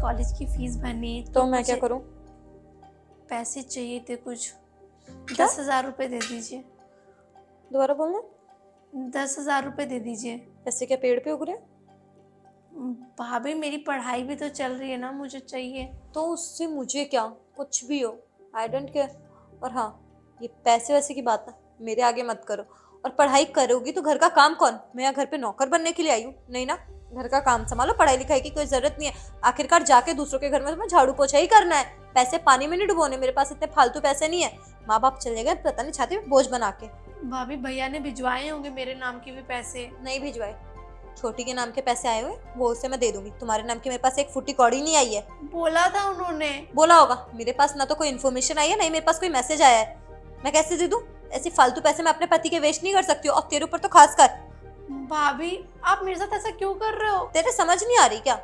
College की fees भरनी है तो मैं क्या करूं? पैसे चाहिए थे कुछ। क्या? 10,000 रुपये दे दीजिए। दोबारा बोलना। 10,000 रुपये दे दीजिए। ऐसे क्या पेड़ पे उग रहे? भाभी मेरी पढ़ाई भी तो चल रही है ना, मुझे चाहिए। तो उससे मुझे क्या, कुछ भी हो, आई डोंट केयर। और हाँ, ये पैसे वैसे की बात ना मेरे आगे मत करो। और पढ़ाई करोगी तो घर का काम कौन? मैं यहाँ घर पे नौकर बनने के लिए आई हूँ? नहीं ना, घर का काम संभालो। पढ़ाई लिखाई की कोई जरूरत नहीं है। आखिरकार जाके दूसरों के घर में तुम्हें झाड़ू पोछा ही करना है। पैसे पानी में नहीं डुबोने। मेरे पास इतने फालतू पैसे नहीं है। माँ बाप चले गए, पता नहीं छाती में बोझ बना के। भाभी भैया ने भिजवाए होंगे मेरे नाम के भी पैसे। नहीं भिजवाए। छोटी के नाम के पैसे आए हुए, वो उसे मैं दे दूंगी। तुम्हारे नाम की मेरे पास एक फुटी कौड़ी नहीं आई है। बोला था उन्होंने। बोला होगा। मेरे पास ना तो कोई इन्फॉर्मेशन आई है, नहीं मेरे पास कोई मैसेज आया है। मैं कैसे दे दूं? ऐसी फालतू पैसे मैं अपने पति के वेस्ट नहीं कर सकती हूँ, और तेरे ऊपर तो खास कर। भाभी आप मेरे साथ ऐसा क्यों कर रहे हो? तेरे समझ नहीं आ रही क्या?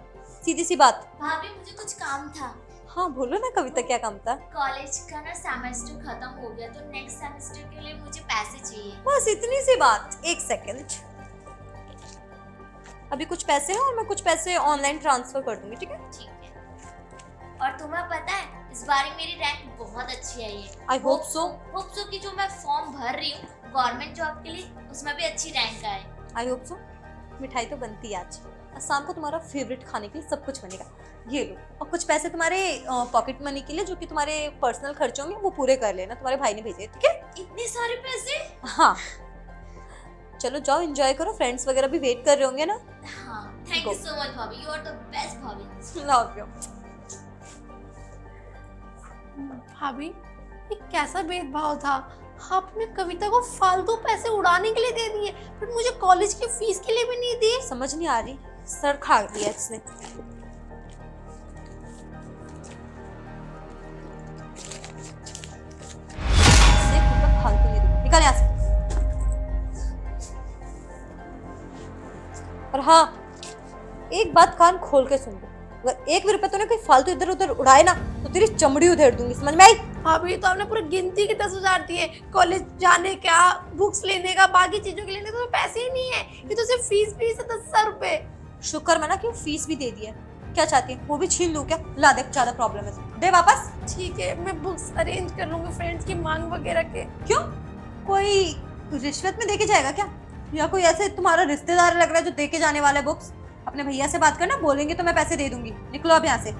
सीधी सी बात। भाभी मुझे कुछ काम था। हाँ बोलो ना कविता, क्या काम था? कॉलेज का ना सेमेस्टर खत्म हो गया, तो नेक्स्ट सेमेस्टर के लिए मुझे पैसे चाहिए। बस इतनी सी बात। एक सेकंड, अभी कुछ पैसे हैं और मैं कुछ पैसे ऑनलाइन ट्रांसफर कर दूंगी, ठीक है? ठीक है। और तुम्हें पता है इस बार मेरी रैंक बहुत अच्छी आई है। I hope so. Hope so कि जो मैं फॉर्म भर रही हूँ गवर्नमेंट जॉब के लिए, उसमें भी अच्छी रैंक आए। I hope so. मिठाई तो बनती है आज, और शाम को तुम्हारा फेवरेट खाने के लिए सब कुछ बनेगा। ये लो, और कुछ पैसे तुम्हारे पॉकेट मनी के लिए, जो कि तुम्हारे पर्सनल खर्चे होंगे, वो पूरे कर लेना। तुम्हारे भाई ने भेजे, ठीक है? इतने सारे पैसे? हाँ चलो जाओ, एंजॉय करो। फ्रेंड्स वगैरह भी वेट कर रहे होंगे ना। हाँ, थैंक यू सो मच भाभी, यू आर द बेस्ट भाभी। Love you. भाभी ये कैसा भेदभाव था? आपने कविता को फालतू पैसे उड़ाने के लिए दे दिए, फिर मुझे कॉलेज की फीस के लिए भी नहीं दिए। समझ नहीं आ रही, सर खा दिया इसने। फालतू नहीं दूंगी, निकल यहाँ से। और हाँ, एक बात कान खोल के सुन लो, अगर एक भी रुपया तूने कोई फालतू इधर उधर उड़ाए ना, तो तेरी चमड़ी उधेड़ दूंगी। समझ में आई? भाभी तो आपने पूरी गिनती के 10,000 दिए, कॉलेज जाने का, बुक्स लेने का, बाकी चीजों के लेने का तो पैसे ही नहीं है। ये तो सिर्फ फीस है 10,000 रुपए। शुक्र मैं ना कि फीस भी दे दी है। क्या चाहती है, वो भी छीन लूं क्या? ला दे, ज्यादा प्रॉब्लम है तो दे वापस। ठीक है, मैं बुक्स अरेंज कर लूंगी फ्रेंड्स की मांग वगैरह के। क्यों, कोई रिश्वत में देके जाएगा क्या? या कोई ऐसे तुम्हारा रिश्तेदार लग रहा है जो देके जाने वाला है बुक्स? अपने भैया से बात करना, बोलेंगे तो मैं पैसे दे दूंगी। निकलो अब यहाँ से,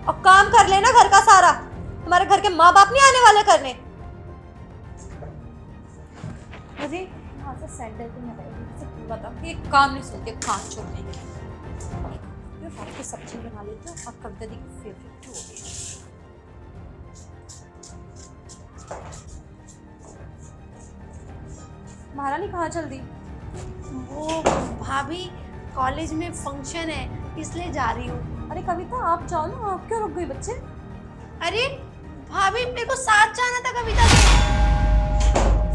और काम कर लेना घर का सारा। तुम्हारे घर के माँ बाप नहीं आने वाले करने। मुझे यहाँ से सैंडल तो नहीं बताओ, ये काम नहीं सुनते, कान छोड़ने की सब्जी बना लेती हूँ। और कविता दी की फेवरेट हो गई। महारानी कहाँ चल दी? वो भाभी कॉलेज में फंक्शन है, इसलिए जा रही हूँ। अरे कविता आप जाओ ना, आप क्यों रुक गई बच्चे? अरे भाभी मेरे को साथ जाना था कविता के।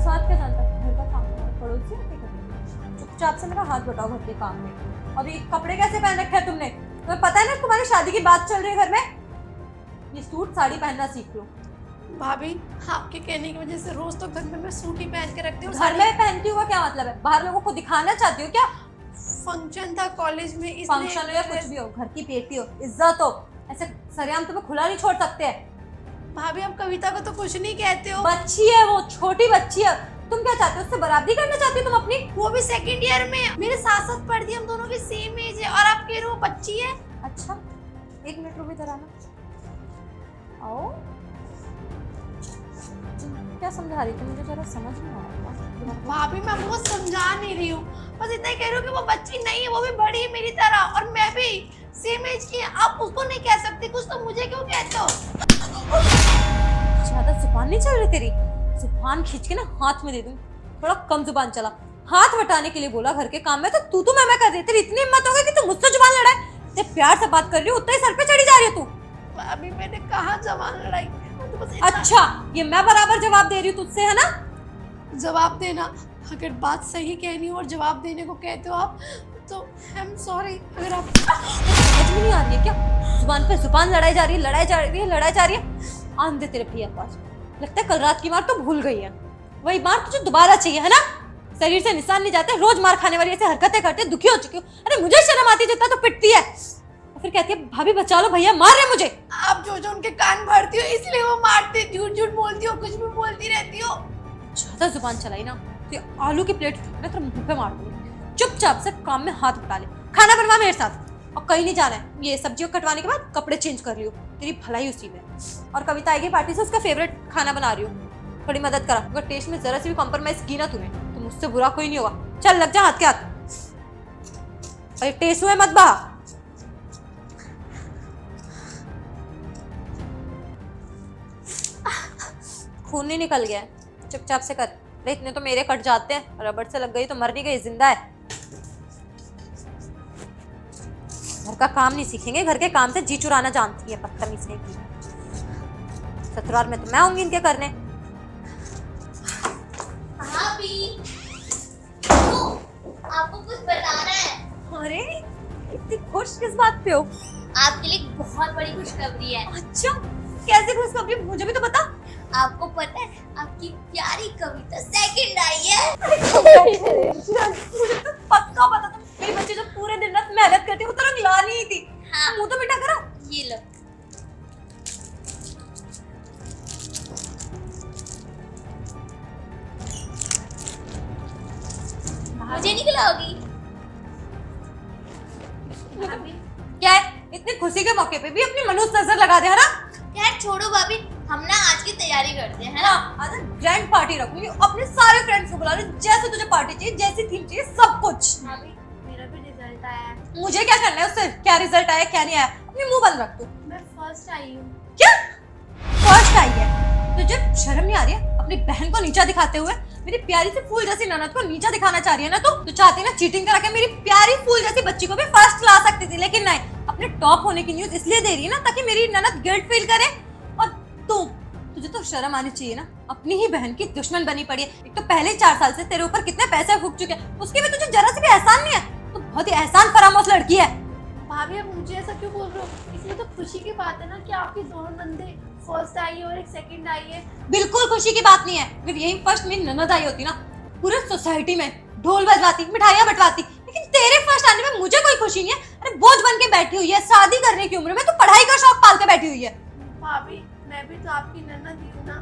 साथ क्या जानता, घर का काम है, पड़ोसी है, चुपचाप से मेरा हाथ बटाओ घर के काम में। और ये कपड़े कैसे पहन रखे हैं तुमने? तुम्हें पता है ना तुम्हारी शादी की बात चल रही है घर में। ये सूट साड़ी पहनना सीख लो। भाभी आपके कहने की वजह से रोज तो घर में मैं सूट ही पहन के रखती हूँ। घर में पहनती हुआ क्या मतलब है? बाहर लोगों को दिखाना चाहती हो क्या? फंक्शन था कॉलेज में, इसलिए। फंक्शन हो या कुछ भी हो, घर की बेटी हो, इज्जत हो, ऐसे सरेआम तुम्हें खुला नहीं छोड़ सकते हैं। भाभी आप कविता को तो कुछ नहीं कहते हो। बच्ची है वो, छोटी बच्ची है। तुम क्या चाहते हो, उससे बराबरी करना चाहती हो तुम अपनी? वो भी सेकंड ईयर में, मेरे साथ साथ पढ़ती है, हम दोनों की सेम एज है, और आप कह रहे हो बच्ची है। अच्छा एक मिनट रुको, इधर आना। आओ, क्या समझा रही थी मुझे जरा समझ नहीं आ रहा। भाभी मैं आपको समझा नहीं रही हूँ, बस इतना ही कह रही हूँ कि वो बच्ची नहीं है, वो भी बड़ी है मेरी तरह, और मैं भी सेम एज की। आप उसको नहीं कह सकते कुछ, तो मुझे क्यों कहते हो? ज्यादा जुबान नहीं चल रही तेरी? जुबान खींच के ना हाथ में दे दूं। थोड़ा कम जुबान चला। हाथ हटाने के लिए बोला घर के काम में, तो तू मैं कर रही। तेरी इतनी हिम्मत हो गई कि तू मुझसे जुबान लड़ाए? ते प्यार से बात कर रही हूँ, उतना ही सर पे चढ़ी जा रही है तू। भाभी मैंने कहा जवान लड़ाई, तो बस अच्छा, ये मैं बराबर जवाब दे रही हूँ तुझसे, है ना? जवाब देना, अगर बात सही कहनी हो और जवाब देने को कहते हो आप, तो आई एम सॉरी। अगर आप समझ में नहीं आ रही है क्या? जुबान पे जुबान लड़ाई जा रही है, लड़ाई जा रही है, लड़ाई जा रही है। आन दे तेरे भैया पास। लगता है कल रात की मार तो भूल गई है। वही मार तुझे दोबारा चाहिए, है ना? शरीर से निशान नहीं जाते, रोज मार खाने वाली ऐसे हरकतें करते दुखी हो चुकी हूँ। अरे मुझे शर्म आती जितना तो पिटती है, और फिर कहती है भाभी बचा लो, भैया मार रहे मुझे। आप जो जो उनके कान भरती हो इसलिए वो मारते, झूठ झूठ बोलती हो, कुछ भी बोलती रहती हो। ज्यादा जुबान चलाई ना तो ये आलू की प्लेट मैं तेरे मुंह पे मार दूंगी। चुपचाप से काम में हाथ बटा ले, खाना बनवा मेरे साथ, और कहीं नहीं जाना है। ये सब्जियों कटवाने के बाद कपड़े चेंज कर लियो, तेरी भलाई उसी में। और कविता आएगी पार्टी से, उसका फेवरेट खाना बना रही हूँ, थोड़ी मदद करा। अगर टेस्ट में जरा सी भी कॉम्प्रोमाइज की ना तूने तो मुझसे बुरा कोई नहीं होगा। चल लग जा हाथ के हाथ, अरे टेस्ट में मत बहा। खून नहीं निकल गया है, चुपचाप से कर। अरे इतने तो मेरे कट जाते हैं, रबड़ से लग गई तो मर नहीं गई, जिंदा है। घर का काम नहीं सीखेंगे, घर के काम से जी चुराना जानती है बदतमीज की। ससुराल में तो मैं आऊंगी इनके करने। भाभी तो आपको कुछ बताना है। अरे इतनी खुश किस बात पे हो? आपके लिए बहुत बड़ी खुशखबरी है। अच्छा कैसे खुशखबरी, मुझे भी तो बता। आपको पता है आपकी प्यारी कविता सेकंड आई है। मुझे तो पक्का पता था, मेरी बच्ची जो पूरे दिन रात मेहनत करती है वो तो लानी ही थी। हाँ। मुंह तो मीठा करा। ये लो। मुझे नहीं खिलाओगी? क्या है, इतनी खुशी के मौके पे भी अपनी मनुष्य नजर लगा दे, है ना? यार छोड़ो भाभी, हम ना आज की तैयारी करते हैं, है ना? हाँ, आज ग्रैंड पार्टी रखूंगी, अपने सारे फ्रेंड्स को बुला ले, जैसे तुझे पार्टी चाहिए, जैसी थीम चाहिए, सब कुछ। भाभी मेरा भी रिजल्ट आया है। मुझे क्या करना है उससे, क्या रिजल्ट आया क्या नहीं आया, अपनी मुंह बंद रख तू। मैं फर्स्ट आई हूँ। क्या फर्स्ट आई है? तुझे शर्म नहीं आ रही है अपनी बहन को नीचा दिखाते हुए? मेरी प्यारी सी फूल जैसी ननद को नीचा दिखाना चाह रही है ना तू चाहती ना चीटिंग करा के मेरी प्यारी फूल जैसी बच्ची को भी फर्स्ट ला सकती थी, लेकिन नहीं, अपने टॉप होने की न्यूज इसलिए दे रही है ना ताकि मेरी ननद गिल्ट फील करे। और तुझे तो शर्म आनी चाहिए ना, अपनी ही बहन की दुश्मन बनी पड़ी है। एक तो पहले 4 साल से तेरे ऊपर कितने पैसे फूक चुके हैं, उसके भी तुझे जरा सा भी एहसान नहीं है। तो बहुत ही एहसान फरामोश लड़की है। भाभी अब मुझे ऐसा क्यों बोल रहे हो? इसमें तो खुशी की बात है ना कि आपकी दोनों नंदे फर्स्ट आई है और एक सेकंड आई है। बिल्कुल खुशी की बात नहीं है। अगर यही फर्स्ट मेरी ननद आई होती ना, पूरे सोसाइटी में ढोल बजवाती, मिठाइयां बंटवाती, लेकिन तेरे फर्स्ट आने में मुझे कोई खुशी नहीं है। अरे बोझ बन के बैठी हुई है, शादी करने की उम्र में तो पढ़ाई का शौक पाल के बैठी हुई है। भाभी मैं भी तो आपकी ननद ही हूँ ना।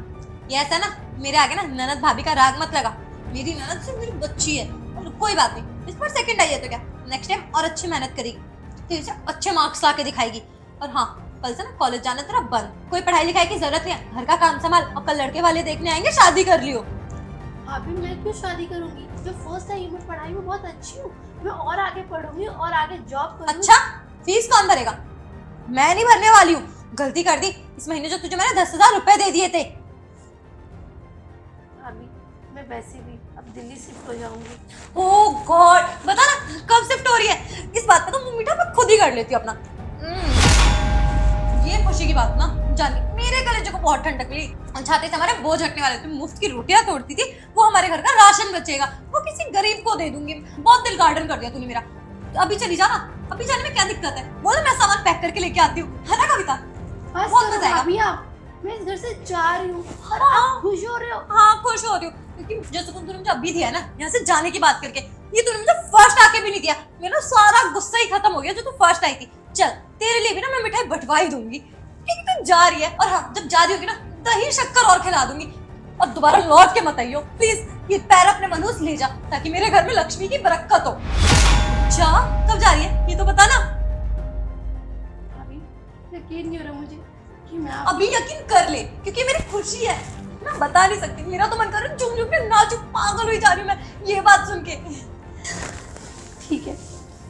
ये ऐसा ना, मेरे आगे ना ननद भाभी का राग मत लगा। मेरी ननद सिर्फ मेरी बच्ची है, और कोई बात नहीं, इस पर सेकंड आई है तो क्या, नेक्स्ट टाइम और अच्छी मेहनत करेगी, तेरे से अच्छे मार्क्स ला के दिखाएगी। और हाँ, कल से ना कॉलेज जाना तेरा बंद, कोई पढ़ाई लिखाई की जरूरत नहीं है, घर का काम संभाल, और कल लड़के वाले देखने आएंगे, शादी कर लियो। भाभी मैं क्यों शादी करूंगी? मैं फर्स्ट आई हूँ, मैं पढ़ाई में बहुत अच्छी हूँ, मैं और आगे पढ़ूंगी और आगे जॉब करूंगी। अच्छा, फीस कौन भरेगा? मैं नहीं भरने वाली हूँ। गलती कर दी, इस महीने जो तुझे मैंने 10,000 रुपए दे दिए थे। भाभी मैं वैसे भी अब दिल्ली शिफ्ट हो जाऊंगी। ओह गॉड, बता ना कब शिफ्ट हो रही है? इस बात पे तो मुंह मीठा मैं खुद ही कर लेती हूँ अपना। ये खुशी की बात ना जानी, मेरे कलेजे को बहुत ठंडक मिली। छाते से हमारे बोझ हटने वाले थे, मुफ्त की रोटियां तोड़ती थी, वो हमारे घर का राशन बचेगा, वो किसी गरीब को दे दूंगी। बहुत दिल गार्डन कर दिया तूने मेरा। तो अभी चली जाना, अभी जाने में क्या दिक्कत है? बोलो मैं सामान पैक करके लेके आती हूँ, है ना कविता? बस बहुत करो मजा आएगा। भाभी, आप मैं इस घर से जा रही हूँ और हाँ। आप खुश हो रहे हो? हाँ खुश हो रही हूँ, क्योंकि जो सुकून तूने मुझे अभी दिया है ना यहाँ से जाने की बात करके, ये तूने मुझे फर्स्ट आके भी नहीं दिया। मेरा सारा गुस्सा ही खत्म हो गया जो तू फर्स्ट आई थी। चल तेरे लिए भी ना मैं मिठाई बंटवा ही दूंगी, क्योंकि तू जा रही है। और हाँ, जब जा रही होगी ना दही शक्कर और खिला दूंगी, और दोबारा लौट के मत आइयो प्लीज। ये पैर अपने मनोज ले जा ताकि मेरे घर में लक्ष्मी की बरकत हो। अच्छा कब जा रही है ये तो बता ना। भाभी यकीन नहीं हो रहा मुझे कि मैं अभी यकीन कर ले, क्योंकि मेरी खुशी है, मैं बता नहीं सकती। मेरा तो मन कर रहा है झूम झूम के नाचूं, पागल हुई जा रही हूँ मैं ये बात सुन के। ठीक है,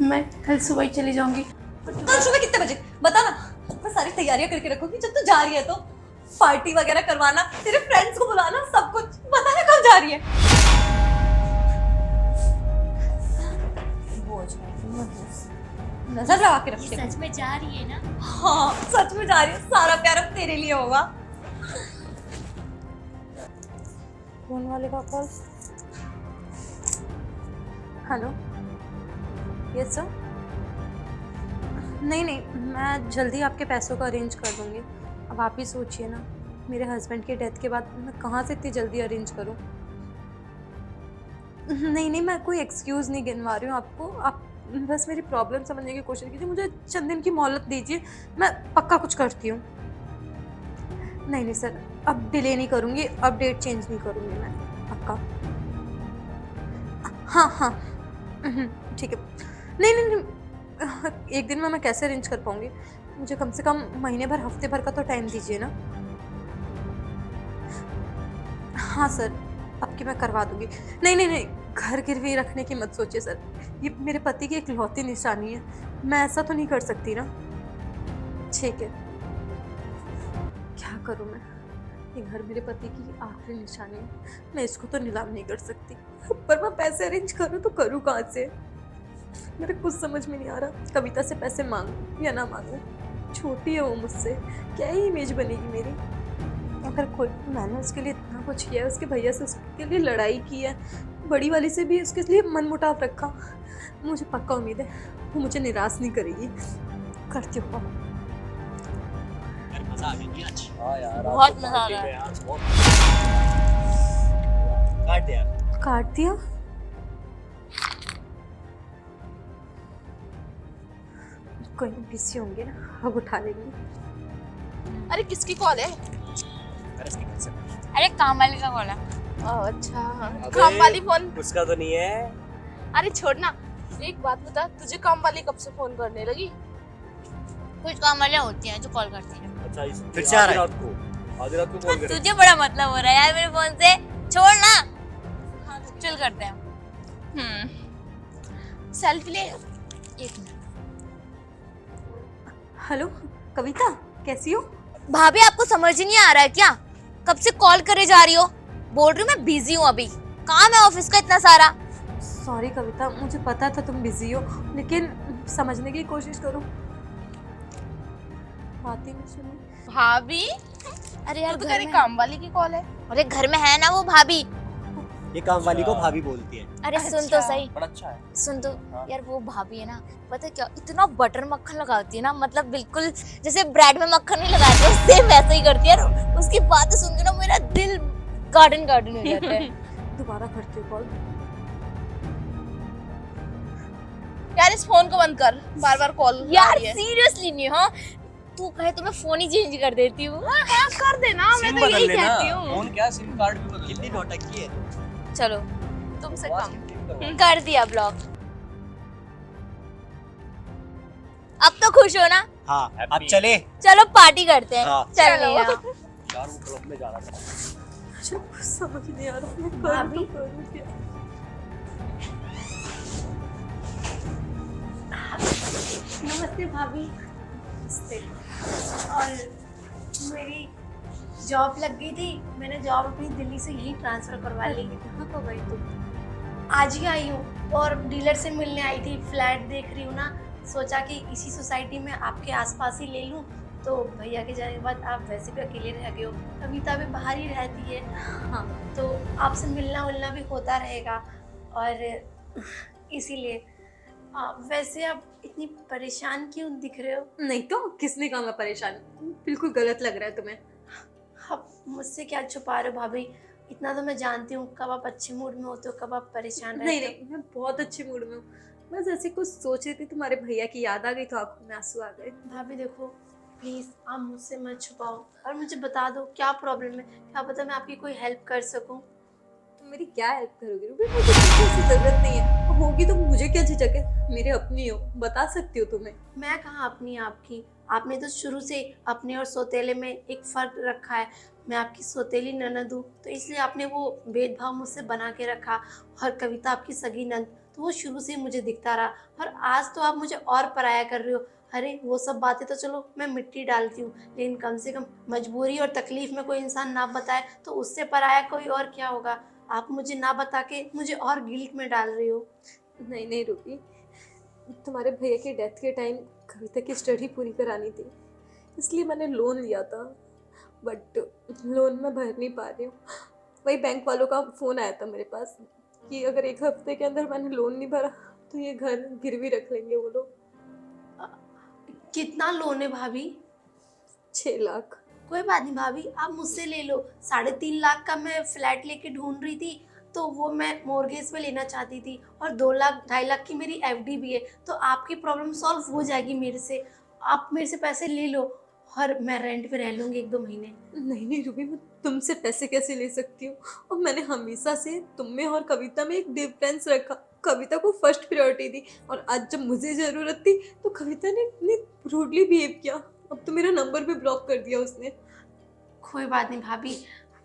मैं कल सुबह ही चली जाऊंगी। कल सुबह कितने बजे बता ना, मैं सारी तैयारियां करके रखूंगी। जब तू जा रही है तो पार्टी वगैरह करवाना, तेरे फ्रेंड्स को बुलाना, सब कुछ बता ना कब जा रही है। नजर लगा के ये रखते। सच में जा रही है ना? हाँ सच में जा रही है, सारा प्यार अब तेरे लिए होगा। फोन वाले का कॉल। Hello, yes sir. नहीं, मैं जल्दी आपके पैसों का अरेंज कर दूंगी। अब आप ही सोचिए ना, मेरे हस्बैंड के डेथ के बाद मैं कहाँ से इतनी जल्दी अरेंज करूँ। नहीं नहीं, मैं कोई एक्सक्यूज़ नहीं गिनवा रही हूँ आपको। आप बस मेरी प्रॉब्लम समझने की कोशिश कीजिए, मुझे चंद दिन की मोहलत दीजिए, मैं पक्का कुछ करती हूँ। नहीं नहीं सर, अब डिले नहीं करूँगी, अब डेट चेंज नहीं करूँगी मैं, पक्का। हाँ हाँ, ठीक है। नहीं नहीं नहीं, एक दिन में मैं कैसे अरेंज कर पाऊँगी? मुझे कम से कम महीने भर, हफ्ते भर का तो टाइम दीजिए ना। हाँ सर, अब की मैं करवा दूंगी। नहीं नहीं नहीं, घर गिरवी रखने की मत सोचिए सर, ये मेरे पति की इकलौती निशानी है, मैं ऐसा तो नहीं कर सकती ना। ठीक है, क्या करूँ मैं? ये घर मेरे पति की आखिरी निशानी है, मैं इसको तो नीलाम नहीं कर सकती, पर मैं पैसे अरेंज करूँ तो करूँ कहाँ से? मेरे कुछ समझ में नहीं आ रहा, कविता से पैसे मांगूं या ना मांगूं। छोटी है वो मुझसे, क्या ही इमेज बनेगी मेरी? अगर कोई, मैंने उसके लिए इतना कुछ किया है, उसके भैया से उसके लिए लड़ाई की है, बड़ी वाली से भी उसके लिए मनमुटाव रखा, मुझे पक्का उम्मीद है वो मुझे निराश नहीं करेगी। करती हूँ। मजा आ गया आज। हाँ यार, बहुत मजा आ रहा है। काट दे यार। काट दिया? कोई बिजी होंगे ना, अब उठा लेंगे। अरे किसकी कॉल है? अरे इसके घर से। अरे काम वाले का कॉल है। अच्छा, अबे, काम वाली फोन। उसका तो नहीं है। अरे छोड़ ना, एक बात बता, तुझे काम वाली कब से फोन करने लगी? कुछ काम वाले होती हैं जो कॉल करती हैं। अच्छा, फिर से आ रहा है। आधी रात को कॉल करे। तुझे बड़ा मतलब हो रहा है यार मेरे फोन से, छोड़ ना। हाँ चल करते हैं। सेल्फी ले। एक मिनट। हेलो कविता, कैसी हो? भाभी आपको समझ ही नहीं आ रहा है क्या? कब से कॉल करे जा रही हो? बोल रही हूँ मैं बिजी हूँ, अभी काम है ऑफिस का इतना सारा। सॉरी कविता, मुझे पता था तुम बिजी हो, लेकिन समझने की कोशिश करो। बात ही नहीं सुनी। भाभी, अरे यार तो घर तेरे में, काम वाली की कॉल है। अरे घर में है ना वो भाभी। ये काम वाली को भाभी बोलती है। अरे सुन तो सही, बड़ा अच्छा है। सुन तो हाँ। यार, वो भाभी है ना, पता है क्या, इतना बटर मक्खन लगाती है ना, मतलब बिल्कुल जैसे ब्रेड में मक्खन नहीं लगाती है, सेम वैसे ही करती है यार। उसकी बातें सुन के ना मेरा दिल गार्डन गार्डन हो जाता है। दोबारा करती हूँ कॉल। यार इस फोन को बंद कर, बार बार कॉल यार सीरियसली नहीं, हाँ तू कहे तो मैं फोन ही चेंज कर देती हूँ। हाँ कर देना, मैं सिम तो बदल यही लेना। कहती हूँ। फोन क्या, सिम कार्ड भी बदल। कितनी नौटंकी है। चलो तुमसे आवाज कम। कितनी करवा। कर दिया ब्लॉक। अब तो खुश हो ना? हाँ, अब चले। चलो पार्टी करते हैं। हाँ। चल चलो। भैया। यार वो क्लब में जाना था। मुझे कुछ समझ नहीं आ रहा, मैं करूँ भाभी? तो करूँ क्या? नमस्ते भाभी। नमस्ते। और मेरी जॉब लग गई थी, मैंने जॉब अपनी दिल्ली से यहीं ट्रांसफर करवा ली। कहाँ कब आई तुम? आज ही आई हूँ और डीलर से मिलने आई थी, फ्लैट देख रही हूँ ना, सोचा कि इसी सोसाइटी में आपके आसपास ही ले लूँ। तो भैया के जाने के बाद आप वैसे भी अकेले रह गए हो, कविता भी बाहर ही रहती है, हाँ, तो आपसे मिलना उलना भी होता रहेगा, और इसीलिए वैसे आप इतनी परेशान क्यों दिख रहे हो? नहीं तो किसने कहा मैं परेशान? बिल्कुल गलत लग रहा है तुम्हें। आप मुझसे क्या छुपा रहे हो भाभी? इतना तो मैं जानती हूँ, कब आप अच्छे मूड में होते हो, कब आप परेशान नहीं रहते हो। नहीं, मैं बहुत अच्छे मूड में हूँ, बस ऐसे कुछ सोच रही थी, तुम्हारे भैया की याद आ गई तो आंखों में आंसू आ गए। भाभी देखो, प्लीज़ आप मुझसे मत छुपाओ और मुझे बता दो क्या प्रॉब्लम है, क्या पता मैं आपकी कोई हेल्प कर सकूं। तुम मेरी क्या हेल्प करोगे रूबी? मुझे किसी की जरूरत नहीं है, होगी तो मुझे क्या झिझक है, मेरे अपनी हो, बता सकती हो तुम्हें। मैं कहाँ अपनी आपकी, आपने तो शुरू से अपने और सौतेले में एक फ़र्क रखा है। मैं आपकी सौतेली ननद हूँ, तो इसलिए आपने वो भेदभाव मुझसे बना के रखा, और कविता आपकी सगी नंद, तो वो शुरू से मुझे दिखता रहा, और आज तो आप मुझे और पराया कर रहे हो। अरे वो सब बातें तो चलो मैं मिट्टी डालती हूँ, लेकिन कम से कम मजबूरी और तकलीफ़ में कोई इंसान ना बताए तो उससे पराया कोई और क्या होगा। आप मुझे ना बता के मुझे और गिल्ट में डाल रही हो। नहीं नहीं रूबी, तुम्हारे भैया की डेथ के टाइम कविता की स्टडी पूरी करानी थी, इसलिए मैंने लोन लिया था, बट लोन मैं भर नहीं पा रही हूँ। वही बैंक वालों का फ़ोन आया था मेरे पास कि अगर 1 हफ्ते के अंदर मैंने लोन नहीं भरा तो ये घर गिरवी रख लेंगे वो लोग। कितना लोन है भाभी? 6 लाख। कोई बात नहीं भाभी, आप मुझसे ले लो। 3.5 लाख का मैं फ्लैट लेके ढूंढ रही थी, तो वो मैं मॉर्गेज पे लेना चाहती थी और 2 लाख 2.5 लाख की मेरी एफडी भी है, तो आपकी प्रॉब्लम सॉल्व हो जाएगी मेरे से। आप मेरे से पैसे ले लो और मैं रेंट पे रह लूँगी 1-2 महीने। नहीं नहीं रूबी, मैं तुमसे पैसे कैसे ले सकती हूँ? और मैंने हमेशा से तुम में और कविता में एक डिफरेंस रखा। कविता को फर्स्ट प्रायोरिटी दी, और आज जब मुझे ज़रूरत थी तो कविता ने इतनी रूडली बिहेव किया। अब तो मेरा नंबर भी ब्लॉक कर दिया उसने। कोई बात नहीं भाभी,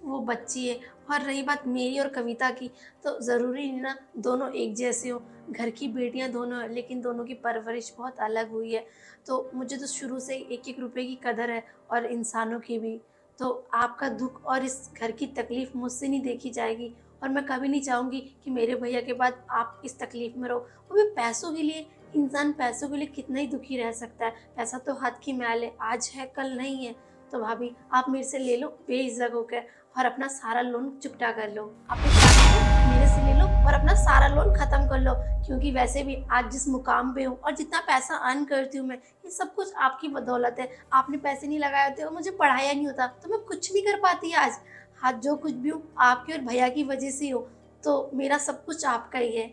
वो बच्ची है। और रही बात मेरी और कविता की, तो ज़रूरी नहीं ना दोनों एक जैसे हो। घर की बेटियां दोनों हैं, लेकिन दोनों की परवरिश बहुत अलग हुई है। तो मुझे तो शुरू से एक एक रुपए की कदर है, और इंसानों की भी। तो आपका दुख और इस घर की तकलीफ़ मुझसे नहीं देखी जाएगी, और मैं कभी नहीं चाहूँगी कि मेरे भैया के बाद आप इस तकलीफ़ में रहो। वो भी पैसों के लिए। इंसान पैसों के लिए कितना ही दुखी रह सकता है। पैसा तो हाथ की मैल है, आज है कल नहीं है। तो भाभी आप मेरे से ले लो बेझिझक होकर, और अपना सारा लोन चुकता कर लो। अपने पैसे को मेरे से ले लो और अपना सारा लोन ख़त्म कर लो। क्योंकि वैसे भी आज जिस मुकाम पे हूँ और जितना पैसा अर्न करती हूँ मैं, ये सब कुछ आपकी बदौलत है। आपने पैसे नहीं लगाए होते और मुझे पढ़ाया नहीं होता तो मैं कुछ नहीं कर पाती आज। आज जो कुछ भी हूँ आपके और भैया की वजह से हो, तो मेरा सब कुछ आपका ही है।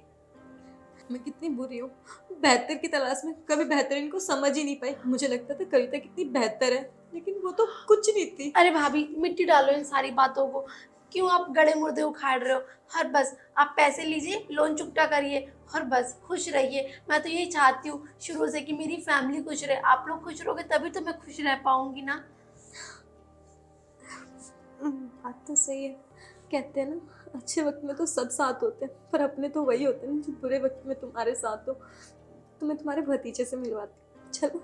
मैं कितनी बुरी हूँ, बेहतर की तलाश में कभी बेहतरीन को समझ ही नहीं पाई। मुझे लगता था कविता कितनी बेहतर है, लेकिन वो तो कुछ नहीं थी। अरे भाभी मिट्टी डालो इन सारी बातों को। क्यों आप गड़े मुर्दे उखाड़ रहे हो? हर बस आप पैसे लीजिए, लोन चुकता करिए और बस खुश रहिए। मैं तो यही चाहती हूँ शुरू से कि मेरी फैमिली खुश रहे। आप लोग खुश रहोगे तभी तो मैं खुश रह पाऊंगी ना। बात तो सही है। कहते हैं ना, अच्छे वक्त में तो सब साथ होते हैं, पर अपने तो वही होते हैं जो बुरे वक्त में तुम्हारे साथ हो। तो मैं तुम्हारे भतीजे से मिलवाती हूँ। चलो।